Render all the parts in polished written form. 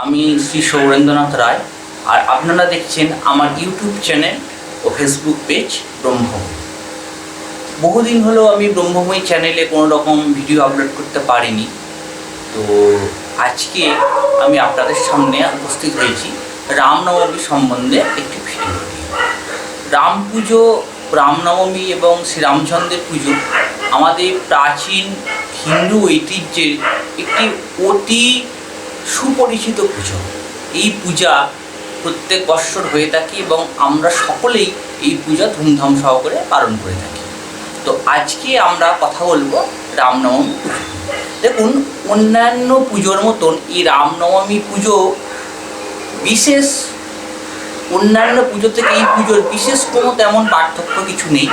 আমি শ্রী সৌরেন্দ্রনাথ রায়, আর আপনারা দেখছেন আমার ইউটিউব চ্যানেল ও ফেসবুক পেজ ব্রহ্মময়ী। বহুদিন হলো আমি ব্রহ্মময়ী চ্যানেলে কোনো রকম ভিডিও আপলোড করতে পারিনি, তো আজকে আমি আপনাদের সামনে উপস্থিত হয়েছি রামনবমী সম্বন্ধে একটি ভিডিও নিয়ে। রাম পুজো, রামনবমী এবং শ্রীরামচন্দ্রের পুজো আমাদের প্রাচীন হিন্দু ঐতিহ্যের একটি অতি সুপরিচিত পুজো। এই পূজা প্রত্যেক বৎসর হয়ে থাকে এবং আমরা সকলেই এই পূজা ধুমধাম সহকারে পালন করে থাকি। তো আজকে আমরা কথা বলবো রামনবমী পুজো। দেখুন, অন্যান্য পুজোর মতন এই রামনবমী পুজো বিশেষ, অন্যান্য পুজো থেকে এই পুজোর বিশেষ কোনো তেমন পার্থক্য কিছু নেই।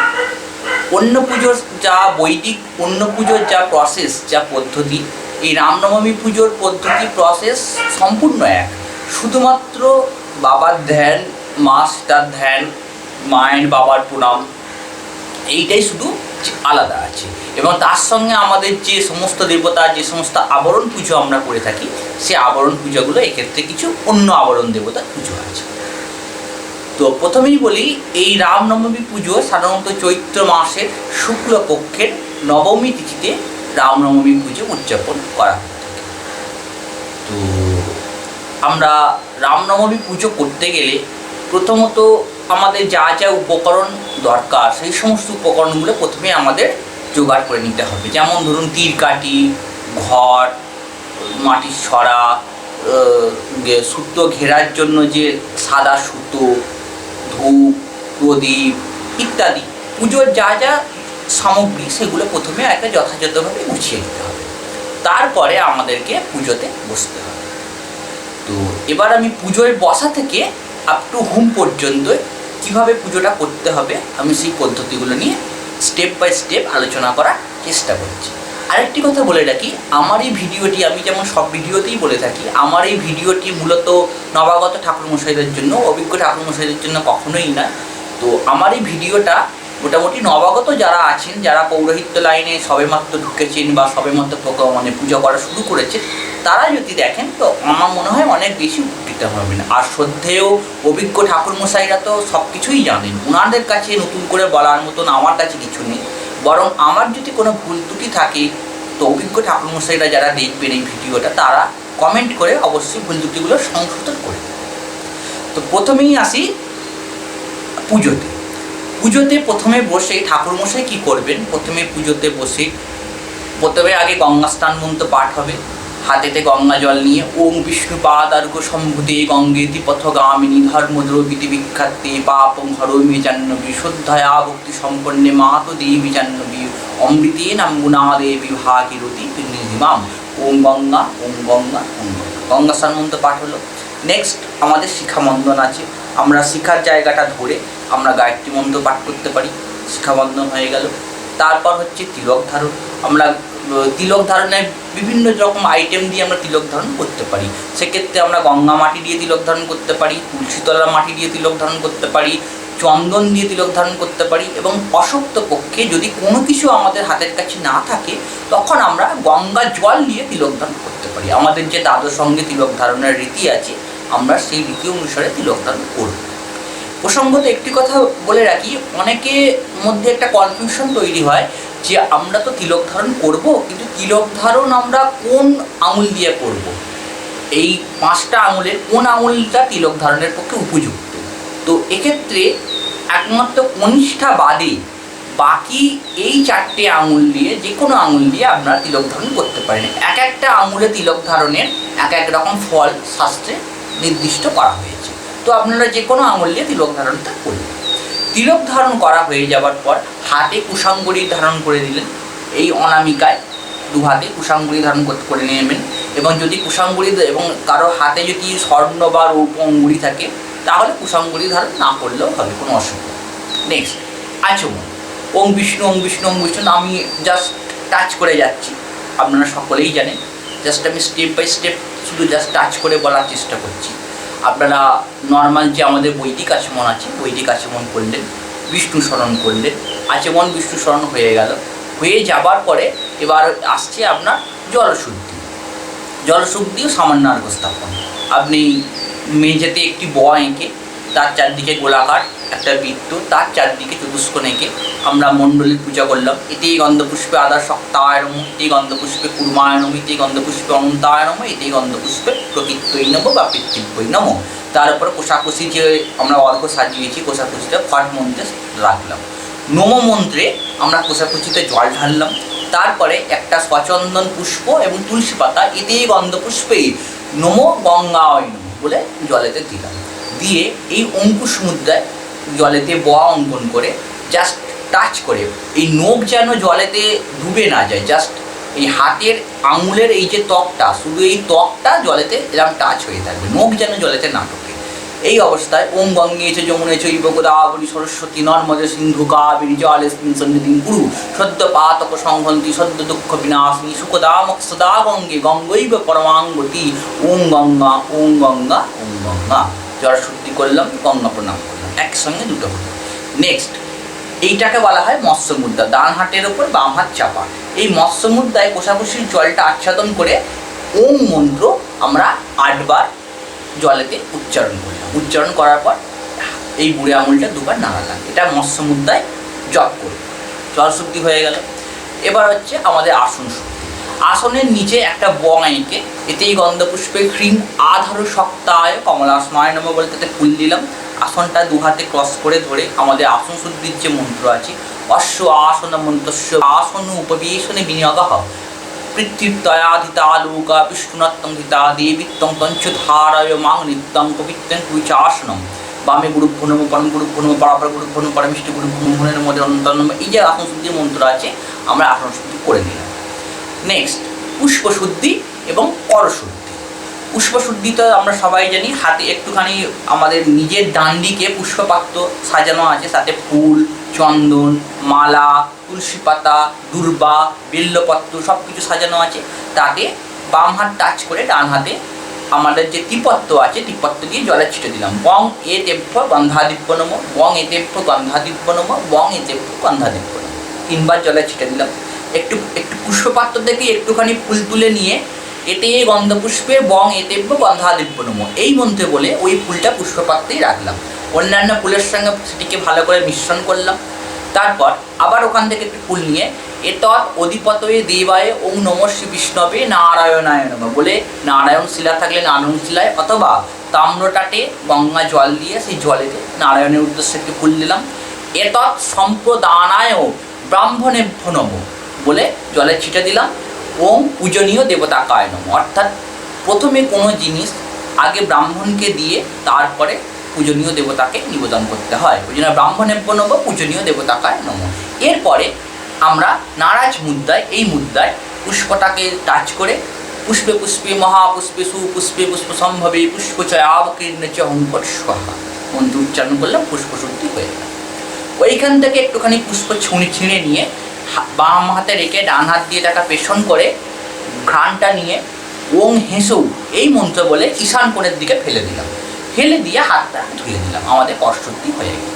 অন্য পুজোর যা বৈদিক, অন্য পুজোর যা প্রসেস, যা পদ্ধতি, এই রামনবমী পুজোর পদ্ধতি প্রসেস সম্পূর্ণ এক। শুধুমাত্র বাবার ধ্যান, মা সীতার ধ্যান, মায়ের বাবার প্রণাম, এইটাই শুধু আলাদা আছে। এবং তার সঙ্গে আমাদের যে সমস্ত দেবতা, যে সমস্ত আবরণ পুজো আমরা করে থাকি, সে আবরণ পুজোগুলো এক্ষেত্রে কিছু অন্য আবরণ দেবতার পুজো আছে। তো প্রথমেই বলি, এই রামনবমী পুজো সাধারণত চৈত্র মাসের শুক্লপক্ষের নবমী তিথিতে রামনবমী পুজো উদযাপন করা হয়ে থাকে। তো আমরা রামনবমী পুজো করতে গেলে প্রথমত আমাদের যা যা উপকরণ দরকার, সেই সমস্ত উপকরণগুলো প্রথমে আমাদের জোগাড় করে নিতে হবে। যেমন ধরুন, তীরকাঠি, ঘট, মাটির ছড়া, সুতো ঘেরার জন্য যে সাদা সুতো, ধূপ, প্রদীপ ইত্যাদি পুজোর যা যা সামগ্রী, সেগুলো প্রথমে একটা যথাযথভাবে গুছিয়ে দিতে হবে। তারপরে আমাদেরকে পুজোতে বসতে হবে। তো এবার আমি পুজোয় বসা থেকে আপ টু হোম পর্যন্ত কীভাবে পুজোটা করতে হবে, আমি সেই পদ্ধতিগুলো নিয়ে স্টেপ বাই স্টেপ আলোচনা করার চেষ্টা করছি। আরেকটি কথা বলে রাখি, আমার এই ভিডিওটি, আমি যেমন সব ভিডিওতেই বলে থাকি, আমার এই ভিডিওটি মূলত নবাগত ঠাকুরমশাইদের জন্য, অভিজ্ঞ ঠাকুরমশাইদের জন্য কখনোই না। তো আমার এই ভিডিওটা মোটামুটি নবাগত যারা আছেন, যারা পৌরোহিত্য লাইনে সবেমাত্র ঢুকেছেন বা সবেমাত্র পুজো করা শুরু করেছেন, তারা যদি দেখেন তো আমার মনে হয় অনেক বেশি উপকৃত হবেন। আর শ্রদ্ধেয় অভিজ্ঞ ঠাকুরমশাইরা তো সব কিছুই জানেন, ওনাদের কাছে নতুন করে বলার মতন আমার কাছে কিছু নেই। বরং আমার যদি কোনো ভুল ত্রুটি থাকে, তো অভিজ্ঞ ঠাকুরমশাইরা যারা দেখবেন এই ভিডিওটা, তারা কমেন্ট করে অবশ্যই ভুল ত্রুটিগুলো সংশোধন করে। তো প্রথমেই আসি পুজোতে। পুজোতে প্রথমে বসে ঠাকুরমশাই কী করবেন, প্রথমে পুজোতে বসে প্রথমে আগে গঙ্গা স্নান মন্ত্র পাঠ হবে। হাতেতে গঙ্গা জল নিয়ে ওম বিষ্ণু পাদার্ঘ সম্ভুতে গঙ্গেতি পথগামিনী ধর্মদ্রবিতি বিখ্যাতে পাপং হরমি জাহ্নবী শুদ্ধয়া ভক্তি সম্পন্নে মাতো দেবী জাহ্নবী অমৃতে নাম্বুনা দেবী ভাগীরথী নিধিমাম। ওম গঙ্গা, ওম গঙ্গা, ওম গঙ্গা। গঙ্গা স্নান মন্ত্র পাঠ হলো। নেক্সট আমাদের শিখাবন্ধন আছে। আমরা শিখার জায়গাটা ধরে আমরা গায়ত্রী মন্ত্র পাঠ করতে পারি, শিখাবন্ধন হয়ে গেল। তারপর হচ্ছে তিলক ধারণ। আমরা তিলক ধারণের বিভিন্ন রকম আইটেম দিয়ে আমরা তিলক ধারণ করতে পারি। সেক্ষেত্রে আমরা গঙ্গা মাটি দিয়ে তিলক ধারণ করতে পারি, তুলসীতলা মাটি দিয়ে তিলক ধারণ করতে পারি, চন্দন দিয়ে তিলক ধারণ করতে পারি, এবং অশক্ত পক্ষে যদি কোনো কিছু আমাদের হাতের কাছে না থাকে, তখন আমরা গঙ্গা জল দিয়ে তিলক ধারণ করতে পারি। আমাদের যে দ্বাদশ সঙ্গে তিলক ধারণের রীতি আছে, আমরা সেই রীতি অনুসারে তিলক ধারণ করব। প্রসঙ্গত একটি কথা বলে রাখি, অনেকের মধ্যে একটা কনফিউশন তৈরি হয় যে আমরা তো তিলক ধারণ করব, কিন্তু তিলক ধারণ আমরা কোন আঙুল দিয়ে করব, এই 5টা আঙুলের কোন আঙুলটা তিলক ধারণের পক্ষে উপযুক্ত। তো এক্ষেত্রে একমাত্র কনিষ্ঠা বাদে বাকি এই 4টে আঙুল দিয়ে, যে কোনো আঙুল দিয়ে আপনারা তিলক ধারণ করতে পারেন। এক একটা আঙুলে তিলক ধারণের এক এক রকম ফল শাস্ত্রে নির্দিষ্ট করা হয়েছে। তো আপনারা যে কোনো আঙুল দিয়ে তিলক ধারণটা করবেন। তিলক ধারণ করা হয়ে যাওয়ার পর হাতে কুশাঙ্গুলি ধারণ করে দিলেন। এই অনামিকায় 2 হাতে কুশাঙ্গুলি ধারণ করে নেবেন। এবং যদি কুশাঙ্গুলি, এবং কারো হাতে যদি স্বর্ণ বা রৌপ্য অঙ্গুলি থাকে, তাহলে কুশাঙ্গুলি ধারণ না করলেও হবে, কোনো অসুবিধা। নেক্সট আচমন। ওম বিষ্ণু, ওম বিষ্ণু, ওম বিষ্ণু। আমি জাস্ট টাচ করে যাচ্ছি, আপনারা সকলেই জানেন। জাস্ট আমি স্টেপ বাই স্টেপ শুধু জাস্ট টাচ করে বলার চেষ্টা করছি। আপনারা নর্মাল যে আমাদের বৈদিক আচমন আছে, বৈদিক আচমন করলেন, বিষ্ণু স্মরণ করলেন, আচমন বিষ্ণু স্মরণ হয়ে গেল। হয়ে যাবার পরে এবার আসছে আপনার জলশুদ্ধি। জলশুদ্ধিও সামান্য আর্ঘ্য স্থাপন। আপনি মেঝেতে একটি ব এঁকে তার চারদিকে গোলাকার একটা বৃত্ত, তার চারদিকে চতুষ্কোণ এঁকে আমরা মণ্ডলীর পূজা করলাম। এতেই গন্ধপুষ্পে আদা শক্তায় নম, এতেই গন্ধপুষ্পে কুর্মায় নম, এতেই গন্ধপুষ্পে অনন্তায় নম, এতেই গন্ধপুষ্পে প্রকৃত্যই নম বা পৃথিব্যই নম। তার উপর কোষাকুষি যে আমরা অর্ঘ্য সাজিয়েছি, কোষাকুষিটা ফট মন্ত্রে রাখলাম। নম মন্ত্রে আমরা কোষাকুচিতে জল ঢাললাম। তারপরে একটা সচন্দন পুষ্প এবং তুলসী পাতা এতেই গন্ধপুষ্পেই নম গঙ্গায় নম বলে জলেতে দিলাম। দিয়ে এই অঙ্কুশ মুদ্রায় জলেতে ব অঙ্কন করে জাস্ট টাচ করে, এই নখ যেন জলেতে ডুবে না যায়, জাস্ট এই হাতের আঙুলের এই যে ত্বকটা, শুধু এই ত্বকটা জলেতে এরকম টাচ হয়ে থাকবে, নখ যেন জলেতে না ঢোকে। এই অবস্থায় ওম গঙ্গে চ যমুনে চৈব গোদাবরী সরস্বতী নর্মদে সিন্ধু কাবেরী জলেস্মিন সন্নিধিং কুরু সদ্য পাতক সংহন্তি সদ্য দুঃখ বিনাশিনী সুখদা মক্ষদা গঙ্গে গঙ্গৈব পরমাঙ্গতি ওম গঙ্গা ওম গঙ্গা ওম গঙ্গা। জল শুদ্ধি করলাম, গঙ্গা প্রণাম করলাম, একসঙ্গে দুটো হলো। নেক্সট এইটাকে বলা হয় মৎস্য মুদ্রা, ডান হাতের ওপর বাম হাত চাপা। এই মৎস্য মুদ্রায় কোষাকুষির জলটা আচ্ছাদন করে ওম মন্ত্র আমরা 8 বার জলেতে উচ্চারণ করলাম। উচ্চারণ করার পর এই বুড়ে আঙুলটা দুবার নাড়ালাম, এটা মৎস্য মুদ্রায় জপ করব। জল শুদ্ধি হয়ে গেল। এবার হচ্ছে আমাদের আসন শুদ্ধি। আসনের নিচে একটা ব এঁকে এতেই গন্ধপুষ্পে ক্রিম আধারু শক্তায় কমলাসনায় নম বলে তাতে ফুল দিলাম। আসনটা দু হাতে ক্রস করে ধরে আমাদের আসন শুদ্ধির যে মন্ত্র আছে, অশ্ব আসন মন্ত্রস্য আসন উপবেশনে বিনিয়োগ পৃথিবীতয়াধিতালোকা বিষ্ণুনত্তং হিতা দেবীত্তং তঞ্চুধারায় মাং নিত্যং পবিত্রং কুচাসনম বামে গুরুভ্যো নমঃ পরম গুরুভ্যো নমঃ পরাপর গুরুভ্যো নমঃ পরমিষ্টি গুরুভ্যো নমঃ মধ্যে অনন্তর নমঃ। এই যে আসন শুদ্ধির মন্ত্র আছে আমরা আসন শুদ্ধি করে নিলাম। নেক্সট পুষ্প শুদ্ধি এবং কর শুদ্ধি। পুষ্প শুদ্ধি তো আমরা সবাই জানি, হাতে একটুখানি আমাদের নিজের ডান দিকে পুষ্পপাত্র সাজানো আছে, তাতে ফুল, চন্দন, মালা, তুলসী পাতা, দূর্বা, বেল্লপত্র সব কিছু সাজানো আছে। তাতে বাম হাত টাচ করে ডান হাতে আমাদের যে ত্রিপত্র আছে, ত্রিপত্র দিয়ে জলে ছিটে দিলাম। বং এ তেভ্য গন্ধাদিব্য নম, বং এ তেভ্য গন্ধাদিব্য নম, বং এ তেভ্য গন্ধাদিব্য নম। 3 বার জলে ছিটে দিলাম। একটু পুষ্পপাত্র থেকে একটুখানি ফুল তুলে নিয়ে এতে গন্ধপুষ্পে বং এতেব্য গন্ধাদিব্য নম এই মন্ত্রে বলে ওই ফুলটা পুষ্পপাত্রেই রাখলাম। অন্যান্য ফুলের সঙ্গে সেটিকে ভালো করে মিশ্রণ করলাম। তারপর আবার ওখান থেকে একটু ফুল নিয়ে এতৎ অধিপতয়ে দেবায় ওং নমঃ শ্রী বিষ্ণবে নারায়ণায় নমঃ বলে নারায়ণ শিলা থাকলে নারায়ণ শিলায় অথবা তাম্রটাটে গঙ্গা জল দিয়ে সেই জলেতে নারায়ণের উদ্দেশ্যে একটি ফুল দিলাম। এতৎ সম্প্রদানায় ব্রাহ্মণেভ্য নমঃ বলে জলে ছিটে দিলাম। ওং পূজনীয় দেবতা কায় নমঃ, অর্থাৎ প্রথমে কোনো জিনিস আগে ব্রাহ্মণকে দিয়ে তারপরে পূজনীয় দেবতাকে নিবেদন করতে হয়, ওই জন্য ব্রাহ্মণেভ্য নমঃ পূজনীয় দেবতাকায় নমঃ। এরপরে আমরা নারাজ মুদ্রায়, এই মুদ্রায় পুষ্পটাকে টাচ করে পুষ্পে পুষ্পে মহাপুষ্পে সুপুষ্পে পুষ্প সম্ভবে পুষ্পচয়াবকীর্ণ চ হুঙ্কর স্বাহা মন্ত্র উচ্চারণ করলাম, পুষ্প শুদ্ধি হয়ে গেল। ওইখান থেকে একটুখানি পুষ্প ছিঁড়ে নিয়ে বাম হাতে রেখে ডান হাত দিয়ে টাকা পেছন করে ঘ্রাণটা নিয়ে ওং হেসৌ এই মন্ত্র বলে ঈশান কোণের দিকে ফেলে দিলাম। ফেলে দিয়ে হাতটা ধুয়ে দিলাম, আমাদের কষ্টটি হয়ে গেল।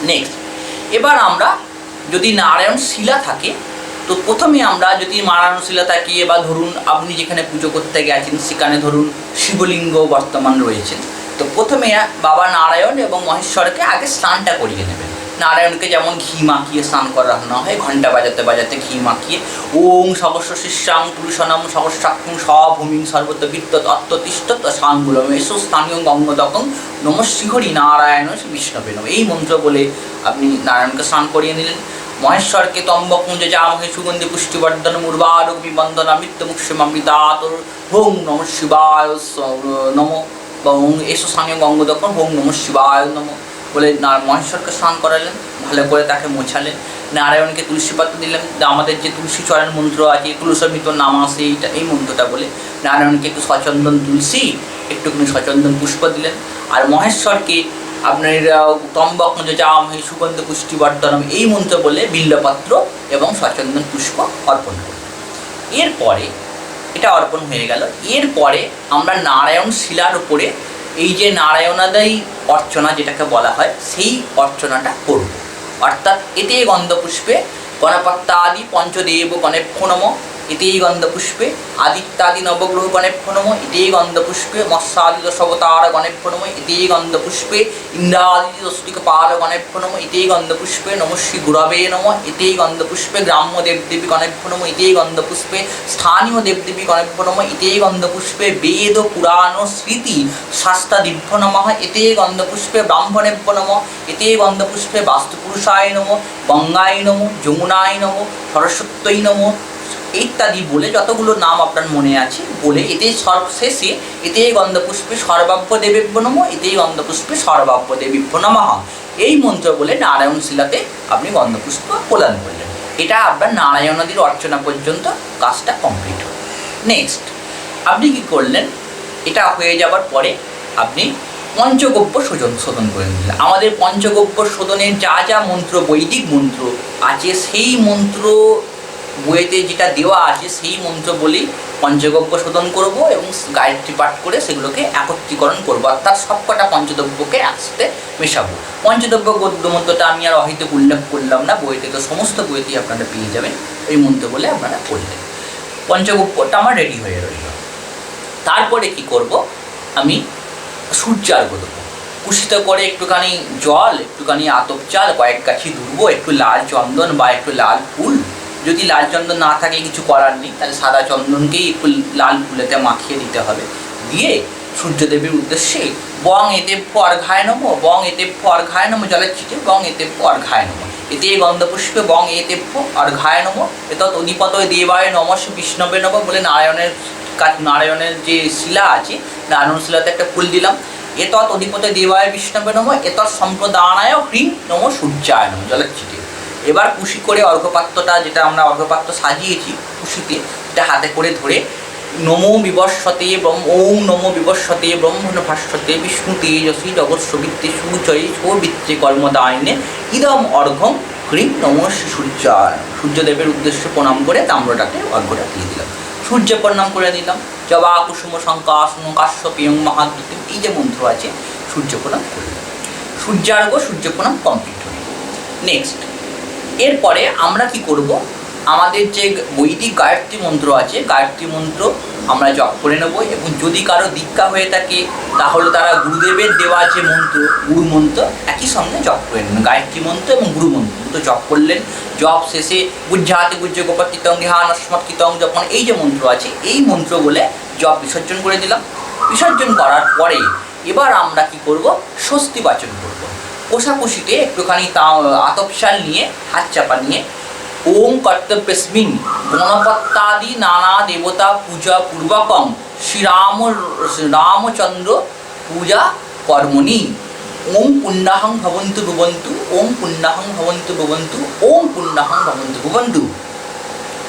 নেক্সট এবার আমরা যদি নারায়ণ শিলা থাকে তো প্রথমে আমরা যদি নারায়ণ শিলা থাকি বা ধরুন আপনি যেখানে পুজো করতে গেছেন সেখানে ধরুন শিবলিঙ্গ বর্তমান রয়েছেন, তো প্রথমে বাবা নারায়ণ এবং মহেশ্বরকে আগে স্নানটা করিয়ে নেবেন। নারায়ণকে যেমন ঘি মাখিয়ে স্নান করানো হয়, ঘণ্টা বাজাতে বাজাতে ঘি মাখিয়ে ওং সহস্র শিষ্যাং পুরুষনম সহস্রাক্ষং স্বভূমিং সর্বত বিদ্যৎ অত্ততিষ্ঠ সাঙ্গুলম এসো স্থানীয় গঙ্গদকং নমঃ শ্রীহরি নারায়ণ বিষ্ণবে নমঃ এই মন্ত্র বলে আপনি নারায়ণকে স্নান করিয়ে নিলেন। মহেশ্বরকে তম্বকুঞ্জ জামহে সুগন্ধি পুষ্টিবর্ধন উর্বারোপি বন্দনা মৃত্যুমুক্ষমামৃতাতুর হোং নমঃ শিবায় নমঃ বা ওং এসো স্থানীয় গঙ্গদকং হোং নমঃ শিবায় নমঃ বলে মহেশ্বরকে স্নান করালেন, ভালো করে তাকে মোছালেন। নারায়ণকে তুলসী পাতা দিলেন, আমাদের যে তুলসী চয়ন মন্ত্র আছে তুলসীমিত নাম আছে এইটা, এই মন্ত্রটা বলে নারায়ণকে একটু সচন্দন তুলসী একটুখানি সচন্দন পুষ্প দিলেন। আর মহেশ্বরকে আপনার তম্বকুঞ্জ জামহে সুগন্ধ পুষ্টিবর্ধনম এই মন্ত্র বলে বিল্লপত্র এবং সচন্দন পুষ্প অর্পণ করলেন। এরপরে এটা অর্পণ হয়ে গেল। এরপরে আমরা নারায়ণ শিলার উপরে এই যে নারায়ণাদায়ী অর্চনা যেটাকে বলা হয় সেই অর্চনাটা করব, অর্থাৎ এতে গন্ধপুষ্পে গণপত্যাদি পঞ্চদেব গণেভ্যো নমঃ এতেই গন্ধপুষ্পে আদিত্যাদি নবগ্রহ গণেভ্যো নমঃ এতেই গন্ধপুষ্পে মৎস্যাদি দশাবতার গণেভ্যো নমঃ এতেই গন্ধপুষ্পে ইন্দ্রাদি দশটিকপাল গণেভ্যো নমঃ এতেই গন্ধপুষ্পে নমঃ শ্রী গুরবে নমঃ এতেই গন্ধপুষ্পে গ্রাম্য দেবদেবী গণেভ্যো নমঃ এতেই গন্ধপুষ্পে স্থানীয় দেবদেবী গণেভ্যো নমঃ এতেই গন্ধপুষ্পে বেদ পুরাণ স্মৃতি শাস্ত্রাদিভ্যো নমঃ এতেই গন্ধপুষ্পে ব্রাহ্মণেভ্যো নমঃ এতেই গন্ধপুষ্পে বাস্তুপুরুষায় নমঃ গঙ্গায় নমঃ যমুনায় নমঃ সরস্বত্যই নমঃ ইত্যাদি বলে যতগুলো নাম আপনার মনে আছে বলে এতে সর্বশেষে এতে গন্ধপুষ্পে সর্বাভ্য দেবেভ্যো নমঃ এতেই গন্ধপুষ্পে সর্বাভ্য দেবীভ্যো নমঃ এই মন্ত্র বলে নারায়ণ শিলাতে আপনি গন্ধপুষ্প প্রদান করলেন। এটা আপনার নারায়ণাদির অর্চনা পর্যন্ত কাজটা কমপ্লিট হল। নেক্সট আপনি কি করলেন, এটা হয়ে যাবার পরে আপনি পঞ্চগব্য শোধন করে নিলেন। আমাদের পঞ্চগব্য শোধনের যা যা মন্ত্র বৈদিক মন্ত্র আছে সেই মন্ত্র বইয়েতে যেটা দেওয়া আছে সেই মন্ত্র বলেই পঞ্চগব্য শোধন করব এবং গায়ত্রী পাঠ করে সেগুলোকে একত্রীকরণ করবো, অর্থাৎ সবকটা পঞ্চদ্রব্যকে একসাথে মেশাবো। পঞ্চদ্রব্য গদ্য মন্ত্রটা আমি আর অহিত উল্লেখ করলাম না, বইতে তো সমস্ত বইতেই আপনারা পেয়ে যাবেন। এই মন্ত্র বলে আপনারা করলেন, পঞ্চগব্যটা আমার রেডি হয়ে রইল। তারপরে কি করব, আমি সূর্যার্ঘ্য দেবো। কুশিত করে একটুখানি জল, একটুখানি আতপ চাল, কয়েক গাছি ধুবো, একটু লাল চন্দন বা একটু লাল ফুল, যদি লাল চন্দন না থাকে কিছু করার নেই, তাহলে সাদা চন্দনকেই একটু লাল ফুলেতে মাখিয়ে দিতে হবে। দিয়ে সূর্যদেবের উদ্দেশ্যে বং এতেভ্য অর্ঘ্যায় নমঃ, বং এতেভ্য অর্ঘ্যায় নমঃ জলের ছিটে বং এতেভ্য অর্ঘ্যায় নমঃ এতে গন্ধপুষ্পে বং এতেভ্য অর্ঘ্যায় নমঃ এতৎ অধিপতয়ে দেবায় নমঃ বিষ্ণবে নমঃ বলে নারায়ণের যে শিলা আছে, নারায়ণ শিলাতে একটা ফুল দিলাম। এতৎ অধিপতয়ে দেবায় বিষ্ণবে নমঃ এতৎ সম্প্রদানায় হ্রিং নমঃ সূর্যায় নমঃ জলের ছিটে। এবার কুশি করে অর্ঘ্যপাত্রটা, যেটা আমরা অর্ঘ্যপাত্র সাজিয়েছি কুশিতে, এটা হাতে করে ধরে নমো বিবস্বতে ওং নমো বিবস্বতে ব্রহ্মণ ভাস্বতে বিষ্ণু তেজসী জগৎ সবিত্রে সুচয়ে সৌবিত্রে কর্মদায়নে ইদম অর্ঘ্যম হ্রিং নমঃ সূর্যায়। সূর্যদেবের উদ্দেশ্যে প্রণাম করে তাম্রটাকে অর্ঘ্যটা দিয়ে দিলাম, সূর্য প্রণাম করে দিলাম। জবা কুসুম শঙ্কাসন কাশ্যপিয়ং মহাদ্যুতি, এই যে মন্ত্র আছে সূর্য প্রণাম করে দিলাম। সূর্যার্ঘ্য সূর্য প্রণাম কমপ্লিট হল। নেক্সট এরপরে আমরা কি করব, আমাদের যে বৈদিক গায়ত্রী মন্ত্র আছে গায়ত্রী মন্ত্র আমরা জপ করে নেব। এবং যদি কারো দীক্ষা হয়ে থাকে তাহলে তারা গুরুদেবের দেওয়া যে মন্ত্র গুরু মন্ত্র একই সঙ্গে জপ করে নেবেন। গায়ত্রী মন্ত্র এবং গুরু মন্ত্র দুটো জপ করলেন। জপ শেষে বুঝাতে বুঝে গোপা কীতং ধ্যান অস্মৎ কীতং যখন এই যে মন্ত্র আছে এই মন্ত্র বলে জপ বিসর্জন করে দিলাম। বিসর্জন করার পরে এবার আমরা কি করব, স্বস্তি বাচন করব। কোষাকুষিতে একটুখানি আতপশাল নিয়ে হাত চাপা নিয়ে ওম কর্তব্যস্মিন গণপত্যাদি নানা দেবতা পূজা পূর্বকং শ্রীরামচন্দ্র পূজা কর্মণি ওম পুণ্যাহং ভবন্তু ভুবন্তু ওম পুণ্যাহং ভবন্তু ভুবন্তু ওম পুণ্যাহং ভবন্তু ভুবন্তু।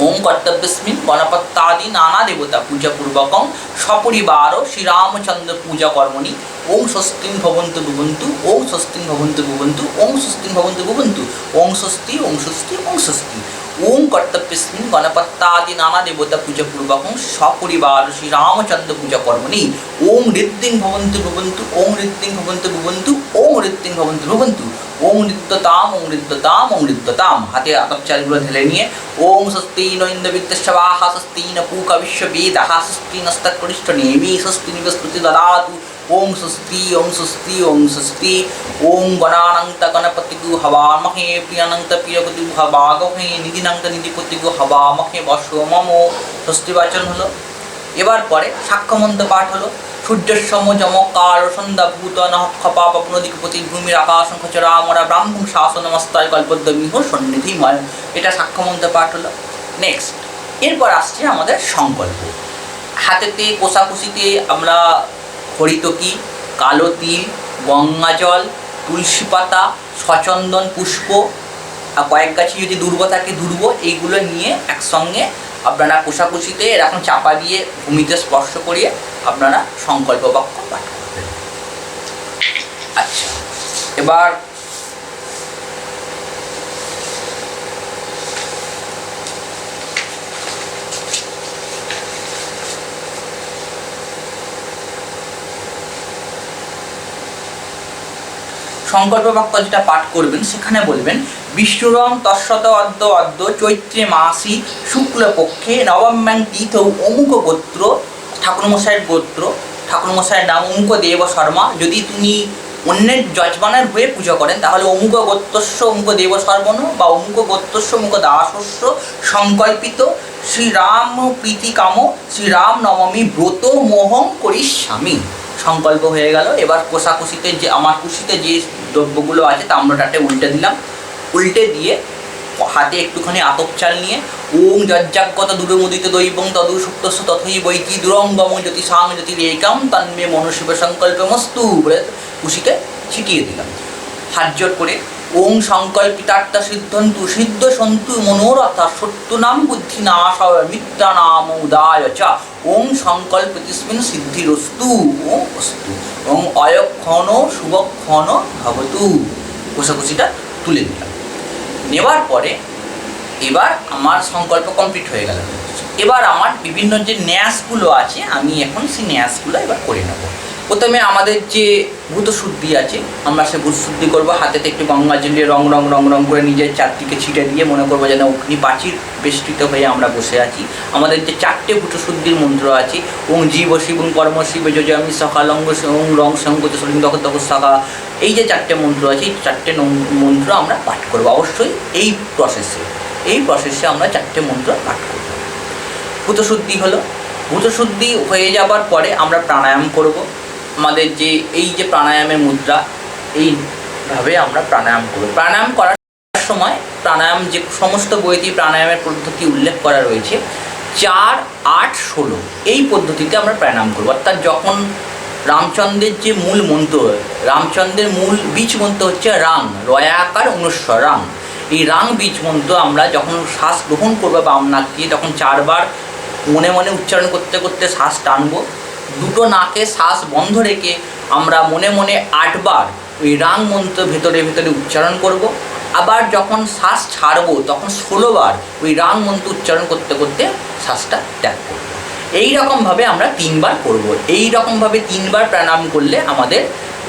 ওম কর্তব্যস্মিন গণপত্যাদি নানা দেবতা পূজা পূর্বকং সপরিবার শ্রীরামচন্দ্র পূজা কর্মণি ওং স্বস্তিং ভবন্তু ভুবন্তু ওং স্বস্তিং ভবন্তু ভুবন্তু ওং স্বস্তিং ভবন্তু ভুবন্তু ওং স্বস্তি ওং স্বস্তি ওং স্বস্তি। ওং কর্তব্যস্মিন গণপত্যাদি নানা দেবতা পূজা পূর্বকং সপরিবার শ্রীরামচন্দ্র পূজা কর্মণি ওং ঋদ্ধিং ভবন্তু ভুবন্তু ওং ঋদ্ধিং ভবন্তু ভুবন্তু ওং ঋদ্ধিং ভবন্তু ভুবন্তু ওং ঋদ্ধতাম ওং ঋদ্ধতাম ওং ঋদ্ধতাম। হাতে আতপচালগুলো ঢেলে নিয়ে ওং স্বস্তি ন ইন্দ্রবিত্তশবাহা স্বস্তি ন পূকা বিশ্ববেদাহা স্বস্তি নস্তৎকনিষ্ঠ নেমি স্বস্তি নিবস্পতি দদাতু ওং স্বস্তি ওং স্বস্তি ওং স্বস্তি। ওং গণানন্ত গণপতিগু হবামহে প্রিয়ানন্ত প্রিয়পতিগু হবাগহে নিধিনন্ত নিধিপতিগু হবামহে বর্ষ মম। স্বস্তি বাচন হলো। এবার পরে সাক্ষ্যমন্ত্র পাঠ হলো। সূর্যসম যমকার সন্ধ্যা ভূত নহক্ষপাপ পুনদিকপতি ভূমির আকাশং খচরামরা ব্রাহ্মণ শাসনমস্তায় কল্পদ্যমিহ সন্নিধিময়, এটা সাক্ষ্যমন্ত্র পাঠ হলো। নেক্সট এরপর আসছে আমাদের সংকল্প। হাতেতে কোষাকুষিতে আমরা হরিতকি, কালো তিল, গঙ্গা জল, তুলসী পাতা, সচন্দন পুষ্প, কয়েক গাছি যদি দুর্ব থাকে দুর্ব, এইগুলো নিয়ে একসঙ্গে আপনারা কোষাকুষিতে এরকম চাপা দিয়ে ভূমিতে স্পর্শ করিয়ে আপনারা সংকল্প বাক্য পাঠ করবেন। আচ্ছা, এবার সংকল্প বাক্য যেটা পাঠ করবেন সেখানে বলবেন বিষ্ণুরম তৎসত অদ্য অদ্য চৈত্রে মাসি শুক্লপক্ষে নবম্যাং তীর্থ অমুক গোত্র, ঠাকুরমশাইয়ের গোত্র, ঠাকুরমশাইয়ের নাম অমুক দেব শর্মা। যদি তুমি অন্যের যজমানের হয়ে পুজো করেন তাহলে অমুক গোত্রস্য অমুক দেব শর্মণ বা অমুক গোত্রস্য অমুক দাসস্য সংকল্পিত শ্রীরাম প্রীতিকাম শ্রীরাম নবমী ব্রত মোহং করিষ্যামি। সংকল্প হয়ে গেল। এবার কোষাকুষিতে যে আমার কুশিতে যে দ্রব্যগুলো আছে তাম্রটাটে উল্টে দিলাম। উল্টে দিয়ে হাতে একটুখানি আতপ চাল নিয়ে ওং যজ্জাগত দুরমুদিত দৈবং তদু সুপ্তস্য তথৈ বৈকি দুরঙ্গম জ্যোতি সাং জ্যোতি রেকাম তন্মে মনুশিব সংকল্পমস্তু বলে কুশিতে ছিটিয়ে দিলাম। হাত জোর করে ওং সংকল্পিতার্থ সিদ্ধন্তু সিদ্ধ সন্তু মনোরথা সত্য নাম বুদ্ধি নাশ মিথ্যা নাম উদায় চ ওং সংকল্পিতস্মিন সিদ্ধিরস্তু ওং অস্তু ওং অয়ক্ষণ শুভক্ষণ ভবতু। কোষাকুষিটা তুলে দিলাম। নেওয়ার পরে এবার আমার সংকল্প কমপ্লিট হয়ে গেল। এবার আমার বিভিন্ন যে ন্যাসগুলো আছে আমি এখন সেই ন্যাসগুলো এবার করে নেব। প্রথমে আমাদের যে ভূতশুদ্ধি আছে আমরা সে ভূতশুদ্ধি করবো। হাতেতে একটু গঙ্গা জলে রং রং রং রং করে নিজের চারদিকে ছিটে দিয়ে মনে করবো যেন অগ্নি প্রাচীর বেষ্টিত হয়ে আমরা বসে আছি। আমাদের যে 4টে ভূতশুদ্ধির মন্ত্র আছে ওং জীব শিবং কর্ম শিব যোজামি সকালঙ্গ ওং রং সংকোচ সলিং দক্ষ দক্ষ শাখা, এই যে 4টে মন্ত্র আছে এই 4টে মন্ত্র আমরা পাঠ করবো অবশ্যই। এই প্রসেসে আমরা 4টে মন্ত্র পাঠ করব। ভূতশুদ্ধি হলো। ভূতশুদ্ধি হয়ে যাবার পরে আমরা প্রাণায়াম করব। আমাদের যে এই যে প্রাণায়ামের মুদ্রা এইভাবে আমরা প্রাণায়াম করব। প্রাণায়াম করার সময় প্রাণায়াম যে সমস্ত বইতেই প্রাণায়ামের পদ্ধতি উল্লেখ করা রয়েছে 4, 8, 16 এই পদ্ধতিতে আমরা প্রাণায়াম করব। অর্থাৎ যখন রামচন্দ্রের যে মূল মন্ত্র, রামচন্দ্রের মূল বীজ মন্ত্র হচ্ছে রাং, রয়াকার অনুস্বর রাং। এই রাং বীজ মন্ত্র আমরা যখন শ্বাস গ্রহণ করবো বাম নাক দিয়ে তখন 4 বার মনে মনে উচ্চারণ করতে করতে শ্বাস টানবো। দুটো নাকে শ্বাস বন্ধ রেখে আমরা মনে মনে 8 বার ওই রাং মন্ত্র ভেতরে ভেতরে উচ্চারণ করব। আবার যখন শ্বাস ছাড়বো তখন 16 বার ওই রাং মন্ত্র উচ্চারণ করতে করতে শ্বাসটা ত্যাগ করব। এই রকমভাবে আমরা 3 বার করব। এই রকমভাবে 3 বার প্রাণায়াম করলে আমাদের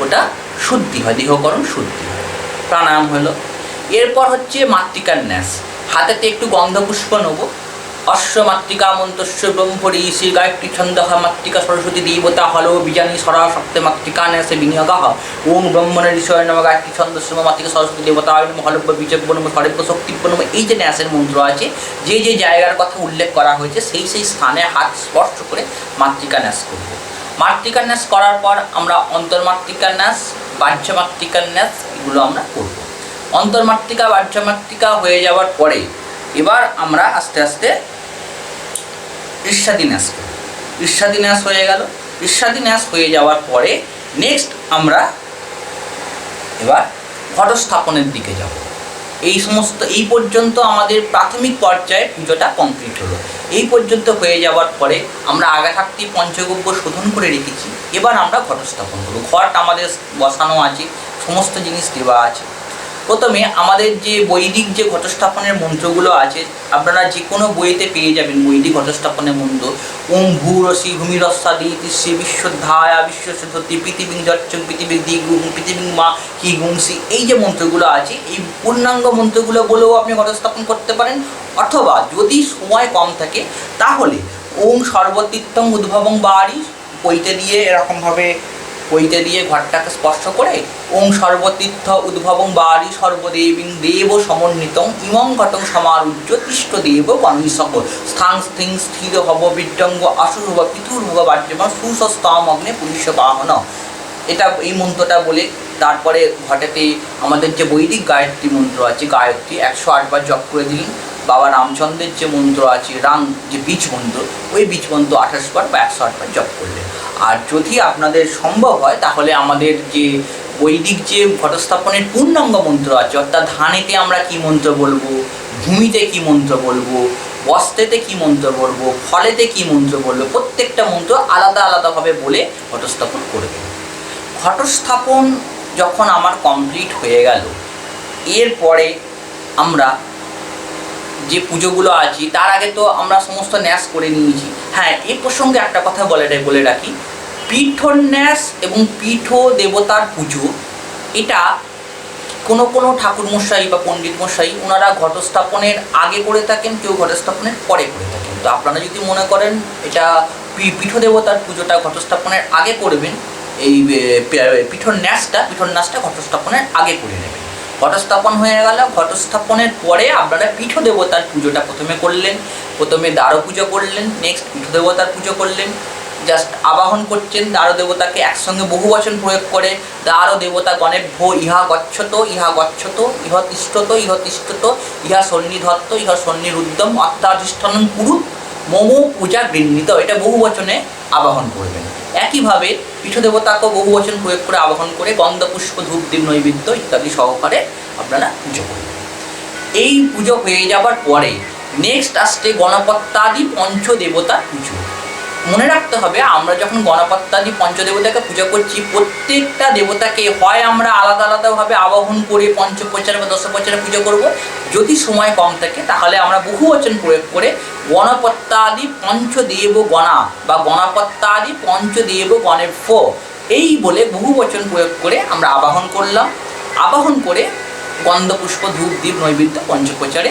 ওটা শুদ্ধি হয়, দেহকরণ শুদ্ধি হয়। প্রাণায়াম হলো। এরপর হচ্ছে মাতৃকার ন্যাস। হাতেতে একটু গন্ধপুষ্প নেব। অশ্ব মাতৃকা মন্তস্য ব্রহ্মরি শ্রী গায়ত্রী ছন্দ মাতৃকা সরস্বতী দেবতা হলো বীজানি সরা সপ্তে মাতৃকা ন্যাসে বিনিয়োগ ওং ব্রহ্মণের ঋষয় নম গায়ত্রী ছন্দ মাতৃকা সরস্বতী দেবতা হলব্য বীজব্য নম হরেব্য শক্তিব্য নম। এই যে ন্যাসের মন্ত্র আছে যে যে জায়গার কথা উল্লেখ করা হয়েছে সেই সেই স্থানে হাত স্পর্শ করে মাতৃকা ন্যাস করব। মাতৃকা ন্যাস করার পর আমরা অন্তর্মাতৃকা ন্যাস, বাহ্য মাতৃকা ন্যাস এগুলো আমরা করব। অন্তর্মাতৃকা বাহ্য মাতৃকা হয়ে যাওয়ার পরে এবার আমরা আস্তে আস্তে ঈর্ষাদি ন্যাস করব। ঈর্ষাদি ন্যাস হয়ে গেল। ঈর্ষাদি ন্যাস হয়ে যাওয়ার পরে নেক্সট আমরা এবার ঘটস্থাপনের দিকে যাব। এই পর্যন্ত আমাদের প্রাথমিক পর্যায়ে পুজোটা কমপ্লিট হলো। এই পর্যন্ত হয়ে যাওয়ার পরে আমরা আগে থাকতেই পঞ্চগব্য শোধন করে রেখেছি। এবার আমরা ঘটস্থাপন করব। ঘট আমাদের বসানো আছে, সমস্ত জিনিস দেওয়া আছে। প্রথমে আমাদের যে বৈদিক যে ঘটস্থাপনের মন্ত্রগুলো আছে আপনারা যে কোনো বইতে পেয়ে যাবেন। বৈদিক ঘটস্থাপনের মন্ত্র ওম ভূরসি ভূমিরস্বাদি শ্রী বিশ্বধায়া বিশ্বসতি পৃথিবী যচ্ছং পৃথিবী দিগুং পৃথিবী মা হি গুংসি, এই যে মন্ত্রগুলো আছে এই পূর্ণাঙ্গ মন্ত্রগুলো বলেও আপনি ঘটস্থাপন করতে পারেন। অথবা যদি সময় কম থাকে তাহলে ওম সর্বতীর্থং উদ্ভবং বাড়ি পইতে দিয়ে এরকমভাবে পইতে দিয়ে ঘরটাকে স্পর্শ করে ওং সর্বতীর্থ উদ্ভবং বাড়ি সর্বদেবীং দেব সমন্বিতং ইমং ঘটং সমারুজ্য তিষ্ঠ দেব গণিসক স্থান স্থিং স্থির হব বিড্ডঙ্গ আসুর হব পিতুর হব বাহ্যমা সুস্তম অগ্নে পুরুষ বাহন। এটা এই মন্ত্রটা বলে তারপরে ঘটেতে আমাদের যে বৈদিক গায়ত্রী মন্ত্র আছে গায়ত্রী 108 বার জপ করে দিলেন। বাবা রামচন্দ্রের যে মন্ত্র আছে রাং যে বীজ মন্ত্র ওই বীজ মন্ত্র 28 বার বা 108 বার জপ করলেন। আর যদি আপনাদের সম্ভব হয় তাহলে আমাদের যে বৈদিক যে ঘটস্থাপনের পূর্ণাঙ্গ মন্ত্র আছে অর্থাৎ ধানেতে আমরা কি মন্ত্র বলবো, ভূমিতে কি মন্ত্র বলবো, বস্ত্রেতে কি মন্ত্র বলবো, ফলেতে কি মন্ত্র বলবো, প্রত্যেকটা মন্ত্র আলাদা আলাদাভাবে বলে ঘটস্থাপন করবে। ঘটস্থাপন যখন আমার কমপ্লিট হয়ে গেল এরপরে আমরা যে পুজোগুলো আছে তার আগে তো আমরা সমস্ত ন্যাস করে নিয়েছি। হ্যাঁ, এই প্রসঙ্গে একটা কথা বলে রাখি, পীঠন্যাস এবং পীঠ দেবতার পুজো এটা কোনো ঠাকুরমশাই বা পণ্ডিত মশাই ওনারা ঘটস্থাপনের আগে করে থাকেন, কেউ ঘটস্থাপনের পরে করে থাকেন। তো আপনারা যদি মনে করেন এটা পীঠ দেবতার পুজোটা ঘটস্থাপনের আগে করবেন, এই পিঠর ন্যাসটা ঘটস্থাপনের আগে করে নেবেন। ঘটস্থাপন হয়ে গেল, ঘটস্থাপনের পরে আপনারা পীঠ দেবতার পুজোটা প্রথমে করলেন, প্রথমে দ্বার পুজো করলেন, নেক্সট পীঠ দেবতার পুজো করলেন। জাস্ট আবাহন করছেন দ্বার দেবতাকে, একসঙ্গে বহু বচন প্রয়োগ করে দ্বার দেবতা গণেভ্যো ইহা গচ্ছত ইহা গচ্ছত ইহ তিষ্ঠত ইহ তিষ্ঠত ইহা সন্নিধত্ত ইহ সন্নিরুদ্ধম অত্যাধিষ্ঠানং কুরু মম পূজা গৃহীত। এটা বহু বচনে আবাহন করবেন। একইভাবে পীঠ দেবতাকেও বহু বচন প্রয়োগ করে আবাহন করে গন্ধ পুষ্প ধূপ দীপ নৈবেদ্য ইত্যাদি সহকারে আপনারা পুজো করবেন। এই পুজো হয়ে যাবার পরে নেক্সট আসছে গণপত্যাদি পঞ্চদেবতার পুজো। মনে রাখতে হবে, আমরা যখন গণপত্যাদি পঞ্চদেবতাকে পুজো করছি, প্রত্যেকটা দেবতাকে হয় আমরা আলাদা আলাদাভাবে আবাহন করে পঞ্চপ্রচার বা দশপ্রচারে পুজো করব, যদি সময় কম থাকে তাহলে আমরা বহু বচন প্রয়োগ করে গণপত্যাদি পঞ্চদেব গণা বা গণপত্যাদি পঞ্চদেব গণেভ্য এই বলে বহু বচন প্রয়োগ করে আমরা আবাহন করলাম। আবাহন করে গন্ধ পুষ্প ধূপ দীপ নৈবেদ্য পঞ্চপ্রচারে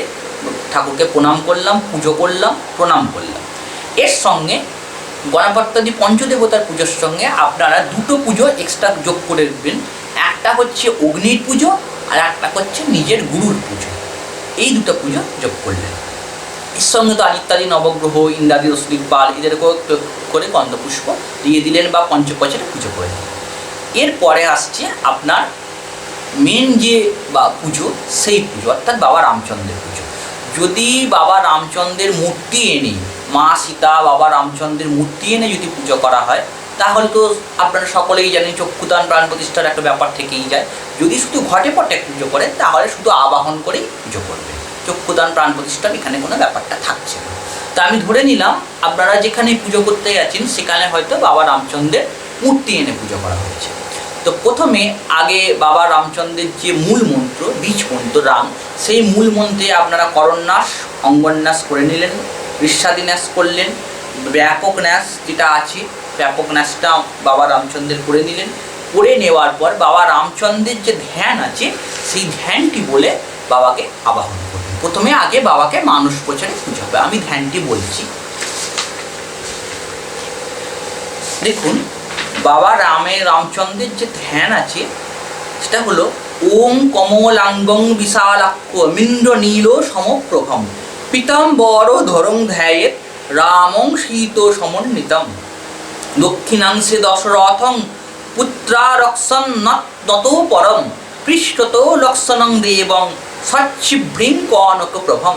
ঠাকুরকে প্রণাম করলাম, পুজো করলাম, প্রণাম করলাম। এর সঙ্গে গণপত্যাদি পঞ্চদেবতার পুজোর সঙ্গে আপনারা দুটো পুজো এক্সট্রা যোগ করে দেবেন। একটা হচ্ছে অগ্নির পুজো আর একটা হচ্ছে নিজের গুরুর পুজো। এই দুটো পুজো যোগ করলেন। এর সঙ্গে তো ইত্যাদি নবগ্রহ ইন্দ্রাদি অশ্বিকপাল এদেরকেও করে গন্ধপুষ্প দিয়ে দিলেন বা পঞ্চপ্রচারে পুজো করে দিলেন। এরপরে আসছে আপনার মেন যে বা পুজো, সেই পুজো অর্থাৎ বাবা রামচন্দ্রের পুজো। যদি বাবা রামচন্দ্রের মূর্তি এনে, মা সীতা বাবা রামচন্দ্রের মূর্তি এনে যদি পুজো করা হয়, তাহলে তো আপনারা সকলেই জানেন চক্ষুদান প্রাণ প্রতিষ্ঠার একটা ব্যাপার থেকেই যায়। যদি শুধু ঘটে পটে পুজো করে তাহলে শুধু আবাহন করেই পুজো করবে, চক্ষুদান প্রাণ প্রতিষ্ঠার এখানে কোনো ব্যাপারটা থাকছে না। তা আমি ধরে নিলাম আপনারা যেখানে পুজো করতে যাচ্ছেন সেখানে হয়তো বাবা রামচন্দ্রের মূর্তি এনে পুজো করা হয়েছে। তো প্রথমে আগে বাবা রামচন্দ্রের যে মূল মন্ত্র, বীজ মন্ত্র রাম, সেই মূল মন্ত্রে আপনারা করন্যাস অঙ্গন্যাস করে নিলেন, ঋষ্যাদি ন্যাস করলেন, ব্যাপক ন্যাস যেটা আছে ব্যাপক ন্যাসটা বাবা রামচন্দ্রের করে নিলেন। করে নেওয়ার পর বাবা রামচন্দ্রের যে ধ্যান আছে সেই ধ্যানটি বলে বাবাকে আবাহন করবেন। প্রথমে আগে বাবাকে মানস প্রচারে পুজো হবে। আমি ধ্যানটি বলছি, দেখুন। বাবা রামচন্দ্রের যে ধ্যান আছে সেটা হলো ওম কমলাঙ্গং বিশালাক্ষ মিন্দ্র নীল সমপ্রভম পীতাম্বর ধরং ধ্যায়েত রামং শীত সমন্বিতম দক্ষিণাংশে দশরথং পুত্রারক্ষণ নত পরম পৃষ্ঠত লক্ষণং দেবং সচ্ছিভ্রিং কনক প্রভম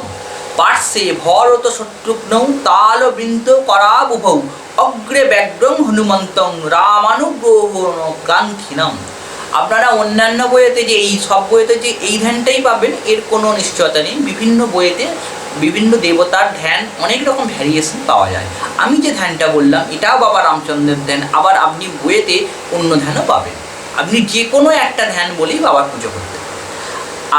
পার্শ্বে ভরত শত্রুঘ্নৌ তালবৃন্দ করাবুভৌ অগ্রে ব্যাঘ্রং হনুমন্তং রামানুগ্রহ কাঙ্ক্ষিনম। আপনারা অন্যান্য বইয়েতে যে এই সব বইয়েতে যে এই ধ্যানটাই পাবেন এর কোনো নিশ্চয়তা নেই। বিভিন্ন বইয়েতে বিভিন্ন দেবতার ধ্যান অনেক রকম ভ্যারিয়েশন পাওয়া যায়। আমি যে ধ্যানটা বললাম এটাও বাবা রামচন্দ্রের ধ্যান, আবার আপনি বইয়েতে অন্য ধ্যানও পাবেন। আপনি যে কোনো একটা ধ্যান বলেই বাবার পুজো করতে পারেন।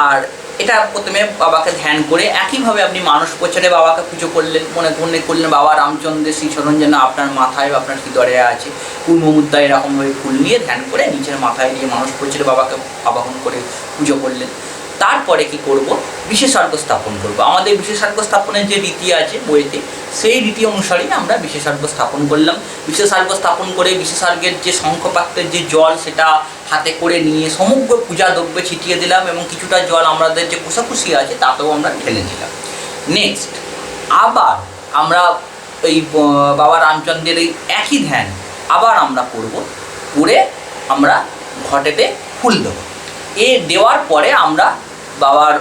আর এটা প্রথমে বাবাকে ধ্যান করে একইভাবে আপনি মানস প্রচারে বাবাকে পুজো করলেন, মনে করলেন বাবা রামচন্দ্রের শ্রীচরণ যেন আপনার মাথায় বা আপনার হৃদয়ে আছে, কুর্মমুদ্রায় এরকমভাবে ফুল নিয়ে ধ্যান করে নিচের মাথায় নিয়ে মানস প্রচারে বাবাকে আবাহন করে পুজো করলেন। তারপরে কি করব, বিশেষার্ঘ স্থাপন করব। আমাদের বিশেষার্ঘ স্থাপনের যে রীতি আছে বইতে, সেই রীতি অনুসারেই আমরা বিশেষার্ঘ স্থাপন করলাম। বিশেষার্ঘ স্থাপন করে বিশেষার্ঘের যে শঙ্খপাত্রের যে জল সেটা হাতে করে নিয়ে সমগ্র পূজা দ্রব্যে ছিটিয়ে দিলাম এবং কিছুটা জল আমাদের যে কোষাকুষি আছে তাতেও আমরা ঢেলে দিলাম। নেক্সট আবার আমরা এই বাবা রামচন্দ্রের এই একই ধ্যান আবার আমরা করব, করে আমরা ঘটেতে ফুল দেবো। এ দেওয়ার পরে আমরা বাবার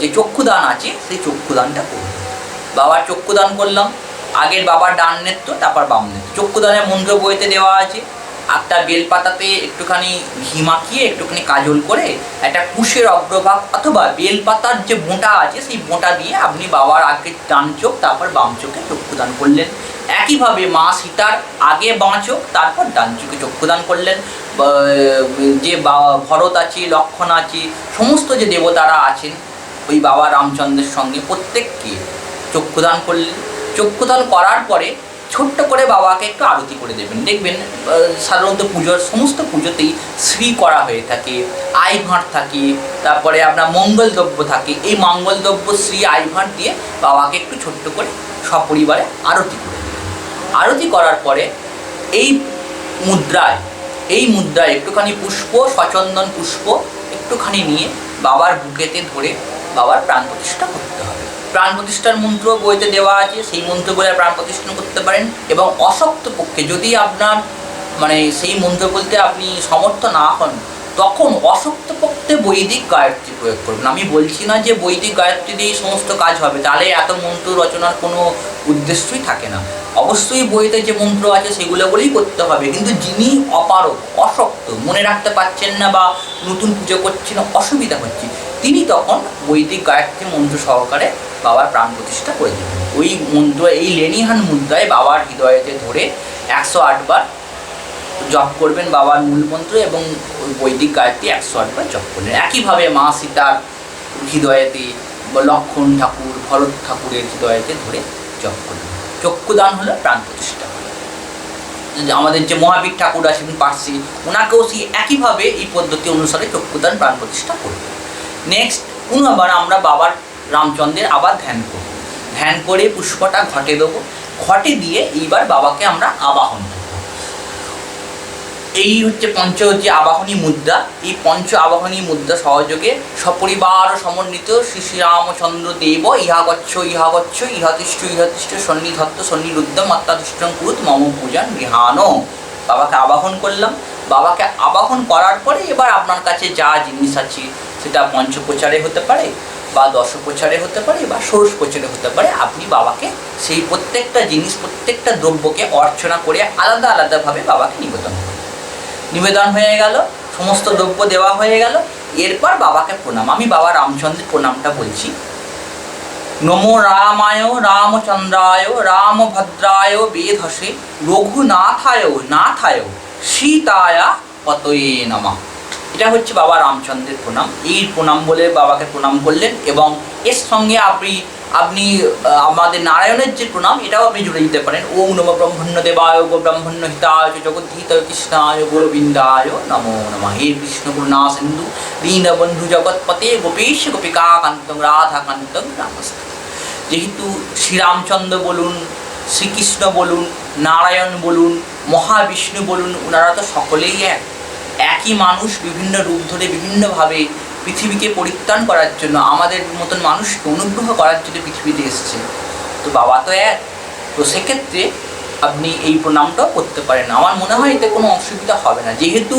যে চক্ষুদান আছে সেই চক্ষুদানটা করব। বাবার চক্ষুদান করলাম, আগের বাবার ডান নেত্র তারপর বাম নেত্র। চক্ষুদানের মন্ত্র বইতে দেওয়া আছে, একটা বেলপাতাতে একটুখানি ঘি মাখিয়ে একটুখানি কাজল করে একটা কুশের অগ্রভাগ অথবা বেলপাতার যে বোঁটা আছে সেই বোঁটা দিয়ে আপনি বাবার আগে ডান চোখ তারপর বাম চোখে চক্ষুদান করলেন। একইভাবে মা সীতার আগে বাঁ চোখ তারপর ডান চোখে চক্ষুদান করলেন। যে ভরত আছে, লক্ষ্মণ আছে, সমস্ত যে দেবতারা আছেন ওই বাবা রামচন্দ্রের সঙ্গে প্রত্যেককে চক্ষুদান করলেন। চক্ষুদান করার পরে ছোট্ট করে বাবাকে একটু আরতি করে দেবেন। দেখবেন সাধারণত পুজোর সমস্ত পুজোতেই শ্রী করা হয়ে থাকে, আই ভাঁট থাকে, তারপরে আপনার মঙ্গল দ্রব্য থাকে। এই মঙ্গল দ্রব্য শ্রী আই ভাঁট দিয়ে বাবাকে একটু ছোট্ট করে সপরিবারে আরতি করে দেবেন। আরতি করার পরে এই মুদ্রায় একটুখানি পুষ্প, সচন্দন পুষ্প একটুখানি নিয়ে বাবার বুকেতে ধরে বাবার প্রাণ প্রতিষ্ঠা করতে হবে। প্রাণ প্রতিষ্ঠার মন্ত্র বইতে দেওয়া আছে, সেই মন্ত্র বলে প্রাণ প্রতিষ্ঠা করতে পারেন। এবং অশক্ত পক্ষে যদি আপনার সেই মন্ত্র বলতে আপনি সমর্থ না হন, তখন অশক্ত পক্ষে বৈদিক গায়ত্রী প্রয়োগ করবেন। আমি বলছি না যে বৈদিক গায়ত্রী দিয়ে সমস্ত কাজ হবে, তাহলে এত মন্ত্র রচনার কোনো উদ্দেশ্যই থাকে না। অবশ্যই বইতে যে মন্ত্র আছে সেগুলো বলেই করতে হবে, কিন্তু যিনি অপারক, অশক্ত, মনে রাখতে পারছেন না বা নতুন পুজো করছেন, অসুবিধা হচ্ছে, তিনি তখন বৈদিক গায়ত্রী মন্ত্র সহকারে বাবার প্রাণ প্রতিষ্ঠা করে দেবেন। ওই মন্ত্র, এই লেনিহান মুদ্রায় বাবার হৃদয়েতে ধরে 108 বার জপ করবেন বাবার মূল মন্ত্র, এবং ওই বৈদিক গায়ত্রী 108 বার জপ করবেন। একইভাবে মা সীতার হৃদয়েতে, লক্ষ্মণ ঠাকুর, ভরত ঠাকুরের হৃদয়েতে ধরে জপ করবেন। চক্ষুদান হলো প্রাণ প্রতিষ্ঠা। আমাদের যে মহাবীর ঠাকুর আছেন পার্সি, ওনাকেও সেই একইভাবে এই পদ্ধতি অনুসারে চক্ষুদান প্রাণ প্রতিষ্ঠা করবেন। নেক্সট পুনর্বার আমরা বাবার রামচন্দ্রের আবার ধ্যান করব। ধ্যান করে পুষ্পটা ঘটে দেবো। ঘটে দিয়ে এইবার বাবাকে আমরা আবাহন করব। এই হচ্ছে যে আবাহনী মুদ্রা। এই পঞ্চ আবাহনী মুদ্রা সহযোগে সপরিবার সমন্বিত শ্রী শ্রীরামচন্দ্র দেব ইহাগচ্ছ ইহতিষ্ঠ সন্নিধত্ত সন্নিরুদ্ধম আত্মাধিষ্ঠং কুরুত মম পূজান গৃহানো। বাবাকে আবাহন করলাম। বাবাকে আবাহন করার পরে এবার আপনার কাছে যা জিনিস আছে, সেটা পঞ্চপ্রচারে হতে পারে বা দশপ্রচারে হতে পারে বা ষোড়শপ্রচারে হতে পারে, আপনি বাবাকে সেই প্রত্যেকটা জিনিস, প্রত্যেকটা দ্রব্যকে অর্চনা করে আলাদা আলাদাভাবে বাবাকে নিবেদন করবেন। নিবেদন হয়ে গেল, সমস্ত দ্রব্য দেওয়া হয়ে গেল। এরপর বাবাকে প্রণাম। আমি বাবা রামচন্দ্রের প্রণামটা বলছি। নমো রামায় রামচন্দ্রায় রামভদ্রায় বেধসে নাথায় সীতায়া পতয়ে নমঃ। এটা হচ্ছে বাবা রামচন্দ্রের প্রণাম। এই প্রণাম বলে বাবাকে প্রণাম করলেন, এবং এর সঙ্গে আপনি আমাদের নারায়ণের যে প্রণাম, এটাও আপনি জুড়ে দিতে পারেন। ওম নমঃ ব্রহ্মণ্য দেবায় গো ব্রহ্মণ্য হিতায় জগদ্ধিতায় কৃষ্ণায় গোবিন্দায় নমো নমঃ। হে কৃষ্ণ করুণা সিন্ধু দীনবন্ধু জগৎপতে গোপীশ গোপিকাকান্তং রাধাকান্তং রামস্তে। যেহেতু শ্রীরামচন্দ্র বলুন, শ্রীকৃষ্ণ বলুন, নারায়ণ বলুন, মহাবিষ্ণু বলুন, ওনারা তো সকলেই একই মানুষ, বিভিন্ন রূপ ধরে বিভিন্নভাবে পৃথিবীকে পরিত্রাণ করার জন্য, আমাদের মতন মানুষকে অনুগ্রহ করার জন্য পৃথিবীতে এসছে। তো বাবা তো এক, তো সেক্ষেত্রে আপনি এই প্রণামটাও করতে পারেন। আমার মনে হয় এতে কোনো অসুবিধা হবে না, যেহেতু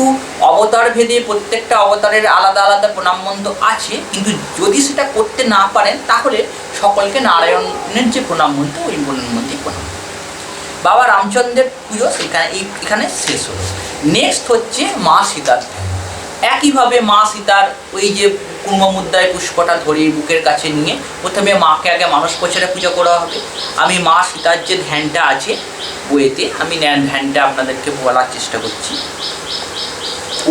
অবতার ভেদে প্রত্যেকটা অবতারের আলাদা আলাদা প্রণাম মন্ত্র আছে। কিন্তু যদি সেটা করতে না পারেন, তাহলে সকলকে নারায়ণের যে প্রণাম মন্ত্র, ওই প্রণাম মন্ত্রেই প্রণাম। বাবা রামচন্দ্রের পুজো এখানে শেষ হলো। নেক্সট হচ্ছে মা সীতার ধ্যান। একইভাবে মা সীতার ওই যে কুর্ম মুদ্রায় পুষ্পটা ধরে বুকের কাছে নিয়ে প্রথমে মাকে আগে মানস প্রচারে পুজো করা হবে। আমি মা সীতার যে ধ্যানটা আছে বইয়েতে, আমি ধ্যানটা আপনাদেরকে বলার চেষ্টা করছি।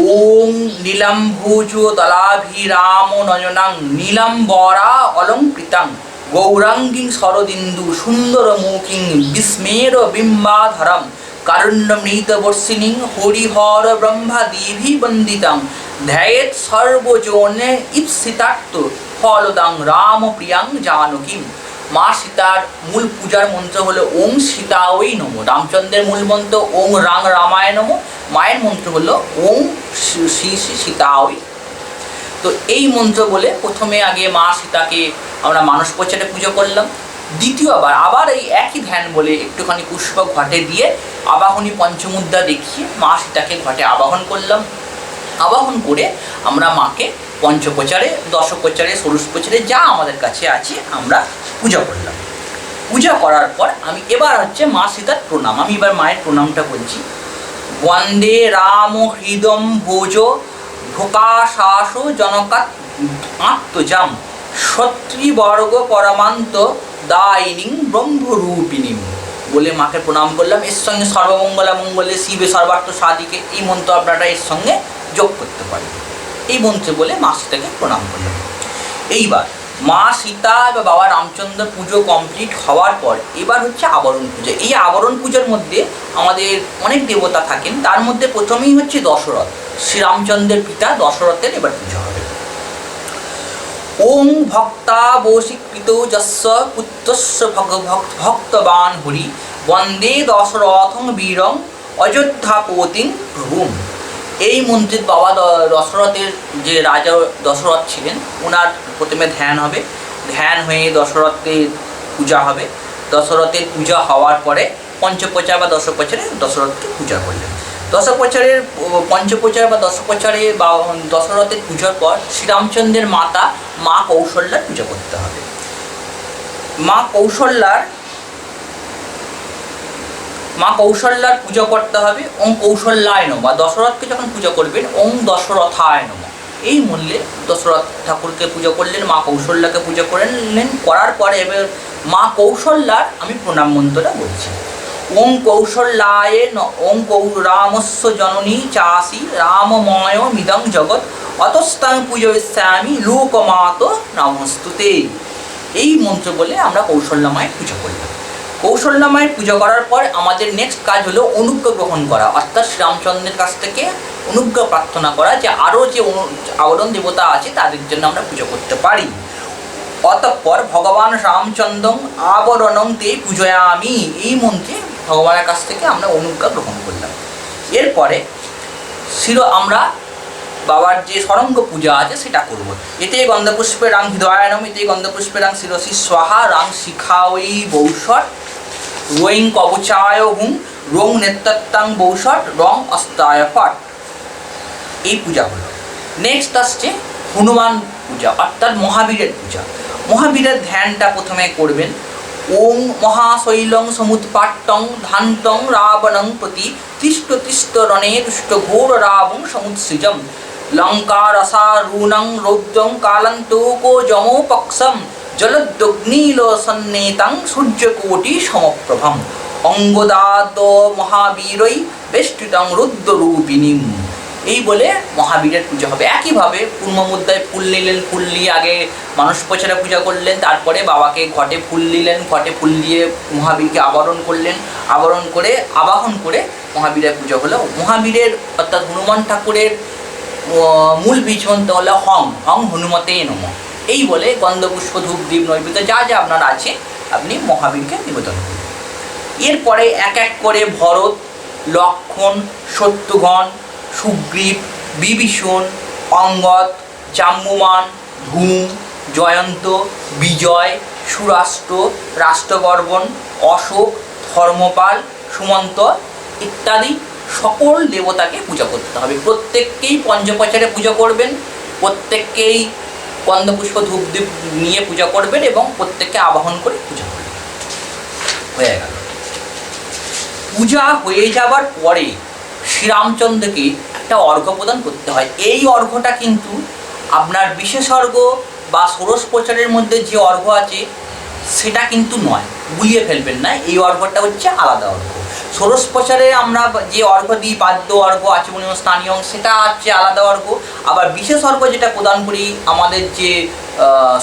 ওম নীলাম্ভুজ দলাভিরাম নয়নাং নীলাম্বরা অলঙ্কৃতাং গৌরাঙ্গিং শরদিন্দু সুন্দর মুখিং বিস্মের বিম্বাধরম কারুণ্যমৃতবর্ষিণীং হরিহর ব্রহ্মাদিভিবন্দিতাং ধ্যায়েৎ সর্বজনে ঈপ্সিতার্থ ফলদাং রামপ্রিয়াং জানকীম। মা সীতার মূল পূজার মন্ত্র হলো ওং সীতায় নমঃ। রামচন্দ্রের মূল মন্ত্র ওং রাং রামায় নমঃ। মায়ের মন্ত্র হলো ওং শ্রী শ্রী সীতায়। তো এই মন্ত্র বলে প্রথমে আগে মা সীতাকে আমরা মানস প্রচারে পুজো করলাম। দ্বিতীয়বার আবার এই একই ধ্যান বলে একটুখানি পুষ্প ঘটে দিয়ে আবাহনী পঞ্চমুদ্রা দেখিয়ে মা সীতাকে ঘটে আবাহন করলাম। আবাহন করে আমরা মাকে পঞ্চপ্রচারে, দশপ্রচারে, ষোড়শপ্রচারে যা আমাদের কাছে আছে আমরা পূজা করলাম। পূজা করার পর আমি এবার হচ্ছে মা সীতার প্রণাম। আমি এবার মায়ের প্রণামটা বলছি। বন্দে রাম হৃদম ভোজ ভোকাশাস জনকাত আত্মজাম শত্রীবর্গ পরমান্ত দায়িনীং ব্রহ্মরূপিণী বলে মাকে প্রণাম করলাম। এর সঙ্গে সর্বমঙ্গলা মঙ্গলে শিবে সর্বার্থ সাধিকে, এই মন্ত্র আপনারা এর সঙ্গে যোগ করতে পারেন। এই মন্ত্রে বলে মা সীতাকে প্রণাম করলাম। এইবার মা সীতা বা বাবা রামচন্দ্র পুজো কমপ্লিট হওয়ার পর এবার হচ্ছে আবরণ পুজো। এই আবরণ পুজোর মধ্যে আমাদের অনেক দেবতা থাকেন, তার মধ্যে প্রথমেই হচ্ছে দশরথ, শ্রীরামচন্দ্রের পিতা দশরথের এবার পুজো হবে। ওং ভক্তা বশীকৃত যস্য পুত্রস্য ভক্তবান হরি বন্দে দশরথং বীরং অযোধ্যাপতিং প্রভুম। এই মন্ত্রের বাবা দশরথের যে রাজা দশরথ ছিলেন ওনার প্রথমে ধ্যান হবে, ধ্যান হয়ে দশরথের পূজা হবে। দশরথের পূজা হওয়ার পরে পঞ্চপ্রচার বা দশপ্রচারে দশরথকে পূজা করলেন। দশপ্রচারের পঞ্চপ্রচার বা দশপ্রচারে বা দশরথের পূজার পর শ্রীরামচন্দ্রের মাতা মা কৌশল্যার পূজা করতে হবে। মা কৌশল্যার পূজা করতে হবে ওং কৌশল্যায় নমঃ। বা দশরথকে যখন পূজা করবেন ওং দশরথায় নমঃ এই মূল্যে দশরথ ঠাকুরকে পূজা করলেন, মা কৌশল্যাকে পূজা করলেন। করার পরে এবার মা কৌশল্যার আমি প্রণাম মন্ত্রটা বলছি। ওং কৌশল্যায় ওং রামস্য জননী চাসি রামময় মিদং জগৎ অতস্তাং পূজয়িষ্যামি লোকমাত নমস্তুতে। এই মন্ত্র বলে আমরা কৌশল্যা মায়ের পূজা করলাম। কৌশল্যা মায়ের পূজা করার পর আমাদের নেক্সট কাজ হলো অনুজ্ঞা গ্রহণ করা, অর্থাৎ শ্রীরামচন্দ্রের কাছ থেকে অনুজ্ঞা প্রার্থনা করা যে আরও যে আবরণ দেবতা আছে তাদের জন্য আমরা পুজো করতে পারি। অতঃপর ভগবান রামচন্দ্রং আবরণং তে পূজয়ামি এই মন্ত্রে ভগবানের কাছ থেকে আমরা অনুজ্ঞা গ্রহণ করলাম। এরপরে আমরা বাবার যে সরঙ্গ পূজা আছে সেটা করব। এতে গন্ধপুষ্পে রাং হৃদয়ানম, এতে গন্ধপুষ্পে রাং শিরসি স্বাহা রাং শিখাওয়ী বৌষট রোয়িং কবচায় হুং রং নেতৃত্বাং বৌষট রং অস্তায় ফট। এই পূজা হলো। নেক্সট আসছে হনুমান পূজা অর্থাৎ মহাবীরের পূজা। মহাবীরের ধ্যানটা প্রথমে করবেন। ওং মহাশৈলং সমুৎপাট্টং ধান্তং রাবণং প্রতি তিষ্ঠ তিষ্ঠ রণে দুষ্ট ঘোর রাবং সমুৎসৃজম লঙ্কারসারূণং রৌদ্রং কালান্তোকো যমোপক্ষম জলদগ্নিলোসন্নেতাং সূর্যকোটি সমপ্রভম অঙ্গদাদ মহাবীরৈ বেষ্টিতং রুদ্ররূপিণীম। এই বলে মহাবীরের পূজা হবে। একইভাবে পূর্ণ মুদ্রায় ফুল নিলেন, ফুল নিয়ে আগে মানুষ প্রচারে পূজা করলেন, তারপরে বাবাকে ঘটে ফুল দিলেন, ঘটে ফুল দিয়ে মহাবীরকে আবরণ করলেন, আবরণ করে আবাহন করে মহাবীরের পূজা হলো। মহাবীরের অর্থাৎ হনুমান ঠাকুরের মূল বীজ মন্ত্র হলো হং হং হনুমতে নমঃ। এই বলে গন্ধপুষ্প ধূপ দীপ নৈবেদ্য যা যা আপনার আছে আপনি মহাবীরকে নিবেদন করুন। এরপরে এক এক করে ভরত, লক্ষ্মণ, শত্রুঘ্ন, সুগ্রীব, বিভীষণ, অঙ্গদ, জাম্বুমান, ধূম, জয়ন্ত, বিজয়, সুরাষ্ট্র, রাষ্ট্রবর্মণ, অশোক, ধর্মপাল, সুমন্ত ইত্যাদি সকল দেবতাকে পূজা করতে হবে। প্রত্যেককেই পঞ্চপ্রচারে পূজা করবেন, প্রত্যেককেই গন্ধপুষ্প ধূপদীপ নিয়ে পূজা করবেন এবং প্রত্যেককে আবাহন করে পূজা করবেন। হয়ে গেল। পূজা হয়ে যাবার পরে শ্রীরামচন্দ্রকে একটা অর্ঘ্য প্রদান করতে হয়। এই অর্ঘ্যটা কিন্তু আপনার বিশেষ অর্ঘ্য বা ষোড়শ প্রচারের মধ্যে যে অর্ঘ্য আছে সেটা কিন্তু নয়, গুলিয়ে ফেলবেন না। এই অর্ঘ্যটা হচ্ছে আলাদা অর্ঘ্য। ষোড়শ প্রচারে আমরা যে অর্ঘ্য দিই বাদ্য অর্ঘ্য আচমনীয় স্থানীয় সেটা হচ্ছে আলাদা অর্ঘ্য। আবার বিশেষ অর্ঘ্য যেটা প্রদান করি আমাদের যে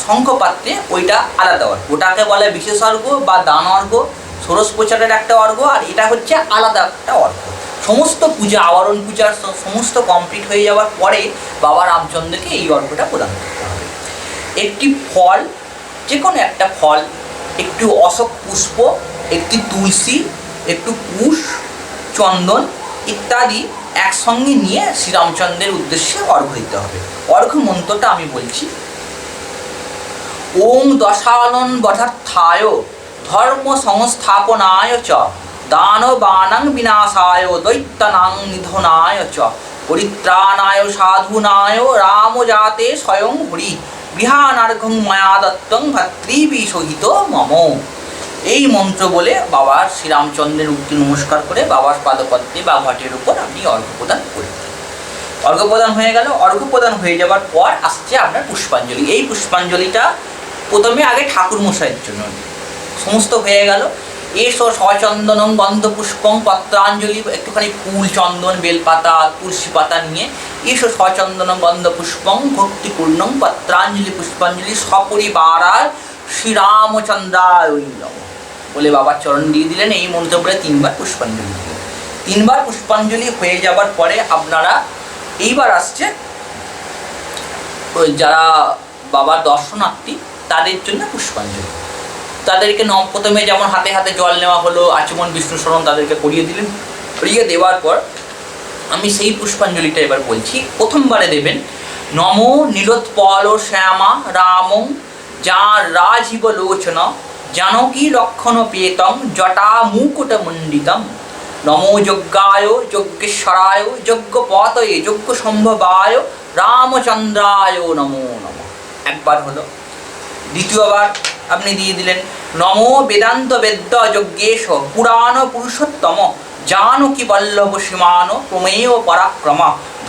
শঙ্খপাত্রে ওইটা আলাদা অর্ঘ্য, ওটাকে বলে বিশেষ অর্ঘ্য বা দান অর্ঘ্য। ষোড়শ প্রচারের একটা অর্ঘ্য আর এটা হচ্ছে আলাদা একটা অর্ঘ্য। সমস্ত পূজা আবরণ পূজার সমস্ত কমপ্লিট হয়ে যাওয়ার পরে বাবা রামচন্দ্রকে এই অর্ঘ্যটা প্রদান করতে হবে। একটি ফল, যে কোনো একটা ফল, একটু অশোক পুষ্প, একটি তুলসী, একটু কুশ, চন্দন ইত্যাদি একসঙ্গে নিয়ে শ্রীরামচন্দ্রের উদ্দেশ্যে অর্ঘ্য দিতে হবে। অর্ঘ্য মন্ত্রটা আমি বলছি। ওং দশানন বধার্থায় ধর্ম সংস্থাপনায় চ দানবানাং বিনাশায় দৈত্যানাং নিধনায় চ পরিত্রাণায় সাধুনায় রামজাতে স্বয়ং হরি গৃহানার্ঘং মায়া দত্তং ভাতৃবি সহিত মম। এই মন্ত্র বলে বাবার শ্রীরামচন্দ্রের উক্তি নমস্কার করে বাবার পাদপদ্মে বা ঘটের উপর আপনি অর্ঘ্য প্রদান করবেন। অর্ঘ্য প্রদান হয়ে গেল। অর্ঘ্য প্রদান হয়ে যাবার পর আসছে আপনার পুষ্পাঞ্জলি। এই পুষ্পাঞ্জলিটা প্রথমে আগে ঠাকুর মশাইয়ের জন্য সমস্ত হয়ে গেল। এসো সচন্দনং গন্ধপুষ্পং পত্রাঞ্জলি, একটুখানি ফুল, চন্দন, বেলপাতা, তুলসী পাতা নিয়ে এসো সচন্দনং গন্ধপুষ্পং ভক্তিপূর্ণং পত্রাঞ্জলি পুষ্পাঞ্জলি সপরিবারায় শ্রীরামচন্দ্রায় নমঃ বলে বাবার চরণ দিয়ে দিলেন। এই মন্ত্র বলে 3 বার পুষ্পাঞ্জলি দিলেন। 3 বার পুষ্পাঞ্জলি হয়ে যাবার পরে আপনারা এইবার আসছে যারা বাবার দর্শনার্থী তাদের জন্য পুষ্পাঞ্জলি। তাদেরকে প্রথমে যেমন হাতে হাতে জল নেওয়া হলো, আচমন বিষ্ণু স্মরণ তাদেরকে করিয়ে দিলেন। করিয়ে দেওয়ার পর আমি সেই পুষ্পাঞ্জলিটা এবার বলছি। প্রথমবারে দেবেন নমো নীলোৎপল শ্যামা রামং যা রাজীব লোচন জানকী লক্ষণ পেতং জটা মুকুটমণ্ডিতম নমো যজ্ঞায় যজ্ঞেশ্বরায় যজ্ঞপতয়ে যজ্ঞ সম্ভবায় রামচন্দ্রায় নমো নমঃ। একবার হলো। দ্বিতীয়বার আপনি দিয়ে দিলেন নমো বেদান্ত বেদ্য যজ্ঞেশ পুরাণ পুরুষোত্তম জানকী বল্লভ সীমান প্রমেয় পরাক্রম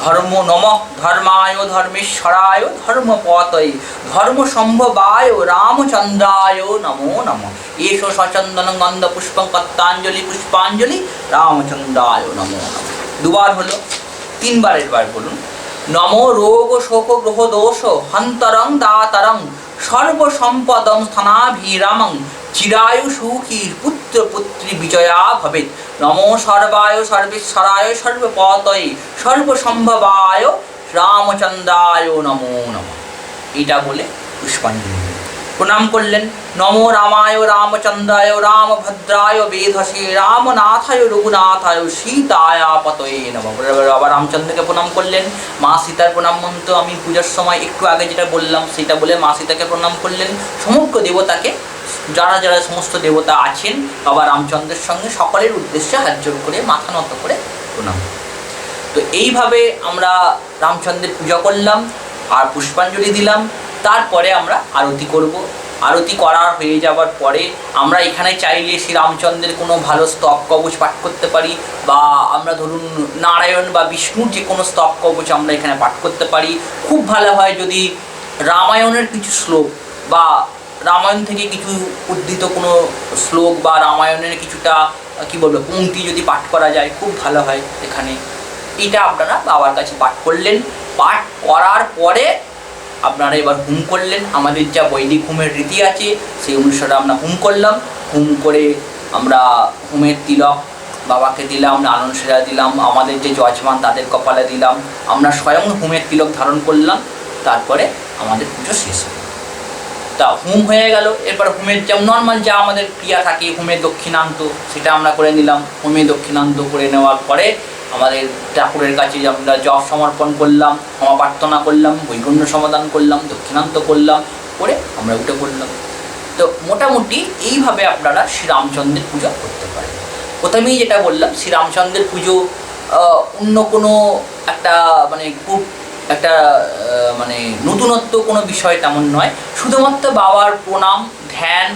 ধর্ম নমঃ ধর্মায় ধর্মেশ্বরায় ধর্মপতয়ে ধর্ম সম্ভবায় রামচন্দ্রায় নমো নমঃ। এসো সচন্দন গন্ধ পুষ্পং পত্রাঞ্জলি পুষ্পাঞ্জলি রামচন্দ্রায় নমো নমঃ। দুবার হলো। 3 বারের বার বলুন নমো রোগ শোক গ্রহ দোষ হন্তরং দাতরং সর্বসম্পদং স্থানাভিরামং চিরায়ু সুখী পুত্র পুত্রী বিজয়া ভবেত নমো সর্বায় সর্বেশ্বরায় সর্বপতয়ে সর্বসম্ভবায় রামচন্দ্রায় নমো নমঃ। এটা বলে পুষ্পাঞ্জলি প্রণাম করলেন। নমো রামায় রামচন্দ্রায় রামভদ্রায় বেধসে রামনাথায় রঘুনাথায় সীতায় পতয়ে নমঃ। বাবা রামচন্দ্রকে প্রণাম করলেন। মা সীতার প্রণাম মন্ত্র আমি পূজার সময় একটু আগে যেটা বললাম সেটা বলে মা সীতাকে প্রণাম করলেন। সমগ্র দেবতাকে, যারা যারা সমস্ত দেবতা আছেন বাবা রামচন্দ্রের সঙ্গে সকলের উদ্দেশ্যে হাত জোড় করে মাথা নত করে প্রণাম। তো এইভাবে আমরা রামচন্দ্রের পূজা করলাম আর পুষ্পাঞ্জলি দিলাম। তারপরে আমরা আরতি করব। আরতি করা হয়ে যাওয়ার পরে আমরা এখানে চাইলে শ্রী রামচন্দ্রের কোনো ভালো স্তব কবচ পাঠ করতে পারি, বা আমরা ধরুন নারায়ণ বা বিষ্ণুর যে কোনো স্তব কবচ আমরা এখানে পাঠ করতে পারি। খুব ভালো হয় যদি রামায়ণের কিছু শ্লোক বা রামায়ণ থেকে কিছু উদ্ধৃত কোনো শ্লোক বা রামায়ণের কিছুটা কী বলবো পংক্তি যদি পাঠ করা যায় খুব ভালো হয় এখানে। এটা আপনারা বাবার কাছে পাঠ করলেন। পাঠ করার পরে আপনারা এবার হোম করলেন। আমাদের যা বৈদিক হোমের রীতি আছে সেই অনুসারে আমরা হোম করলাম। হোম করে আমরা হোমের তিলক বাবাকে দিলাম, লালন সেরা দিলাম, আমাদের যে যজমান তাদের কপালে দিলাম, আমরা স্বয়ং হোমের তিলক ধারণ করলাম। তারপরে আমাদের পুজো শেষ হলো। তা হোম হয়ে গেল। এরপর হোমের যেমন নর্মাল যা আমাদের ক্রিয়া থাকে হোমের দক্ষিণান্ত সেটা আমরা করে নিলাম। হোমে দক্ষিণান্ত করে নেওয়ার পরে আমাদের ঠাকুরের কাছে আমরা জপ সমর্পণ করলাম, ক্ষমা প্রার্থনা করলাম, বৈকুণ্ঠ সমাধান করলাম, দক্ষিণান্ত করলাম, করে আমরা উঠে পড়লাম। তো মোটামুটি এইভাবে আপনারা শ্রীরামচন্দ্রের পূজা করতে পারেন। প্রথমেই যেটা বললাম শ্রীরামচন্দ্রের পুজো অন্য কোনো একটা খুব একটা নতুনত্ব কোনো বিষয় তেমন নয়। শুধুমাত্র বাবার প্রণাম, ধ্যান,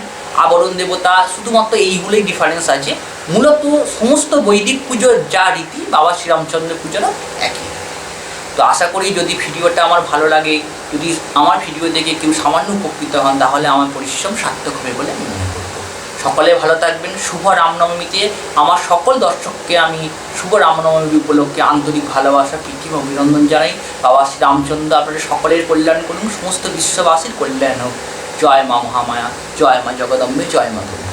আবরণ দেবতা, শুধুমাত্র এইগুলোই ডিফারেন্স আছে। মূলত সমস্ত বৈদিক পুজোর যা রীতি বাবা শ্রীরামচন্দ্রের পুজোরও একই। তো আশা করি যদি ভিডিওটা আমার ভালো লাগে, যদি আমার ভিডিও দেখে কেউ সামান্য উপকৃত হন তাহলে আমার পরিশ্রম সার্থক হবে বলে আমি মনে করব। সকলে ভালো থাকবেন। শুভ রামনবমীতে আমার সকল দর্শককে আমি শুভ রামনবমী উপলক্ষে আন্তরিক ভালোবাসা, প্রীতি ও অভিনন্দন জানাই। বাবা শ্রীরামচন্দ্র আপনাদের সকলের কল্যাণ করুন, সমস্ত বিশ্ববাসীর কল্যাণ হোক। জয় মা মহামায়া, জয় মা জগদম্বে, জয় মা দুর্গা।